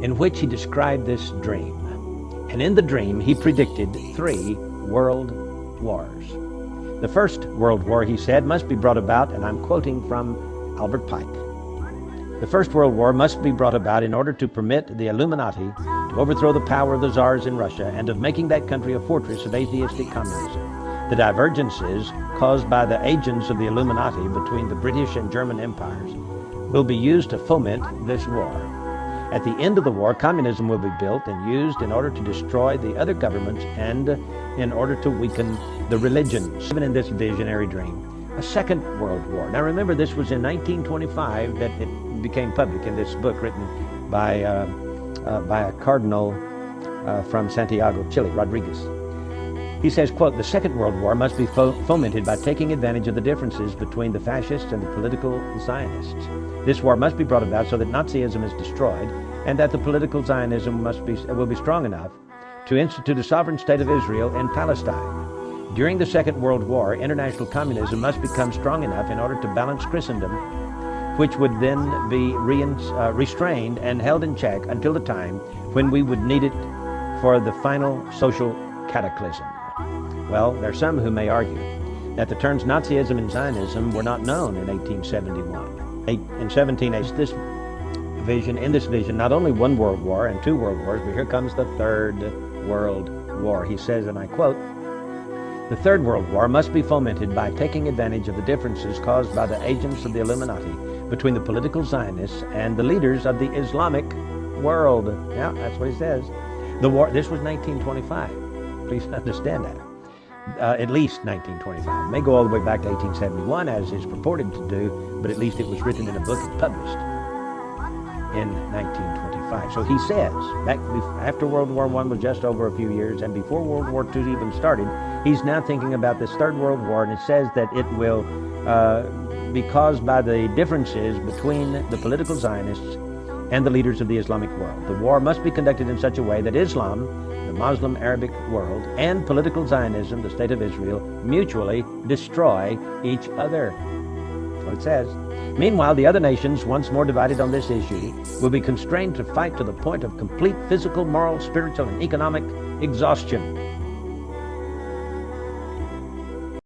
in which he described this dream. And in the dream, he predicted 3 world wars. The First World War, he said, must be brought about, and I'm quoting from Albert Pike. The First World War must be brought about in order to permit the Illuminati to overthrow the power of the czars in Russia and of making that country a fortress of atheistic communism. The divergences caused by the agents of the Illuminati between the British and German empires will be used to foment this war. At the end of the war, communism will be built and used in order to destroy the other governments and in order to weaken the religions. Even in this visionary dream, a Second World War. Now remember, this was in 1925 that it became public in this book written by a cardinal from Santiago, Chile, Rodriguez. He says, quote, "The Second World War must be fomented by taking advantage of the differences between the fascists and the political Zionists. This war must be brought about so that Nazism is destroyed and that the political Zionism will be strong enough to institute a sovereign state of Israel in Palestine. During the Second World War, international communism must become strong enough in order to balance Christendom, which would then be restrained and held in check until the time when we would need it for the final social cataclysm." Well, there are some who may argue that the terms Nazism and Zionism were not known in 1871. In 1780, in this vision, not only 1 world war and 2 world wars, but here comes the 3rd World War. He says, and I quote, "The Third World War must be fomented by taking advantage of the differences caused by the agents of the Illuminati between the political Zionists and the leaders of the Islamic world." Yeah, that's what he says. The war, this was 1925. Please understand that. At least 1925. It may go all the way back to 1871, as is purported to do, but at least it was written in a book and published in 1925. So he says, back after World War I was just over a few years, and before World War II even started, he's now thinking about this Third World War, and it says that it will be caused by the differences between the political Zionists and the leaders of the Islamic world. The war must be conducted in such a way that Islam, the Muslim Arabic world, and political Zionism, the State of Israel, mutually destroy each other. That's what it says. Meanwhile, the other nations, once more divided on this issue, will be constrained to fight to the point of complete physical, moral, spiritual, and economic exhaustion.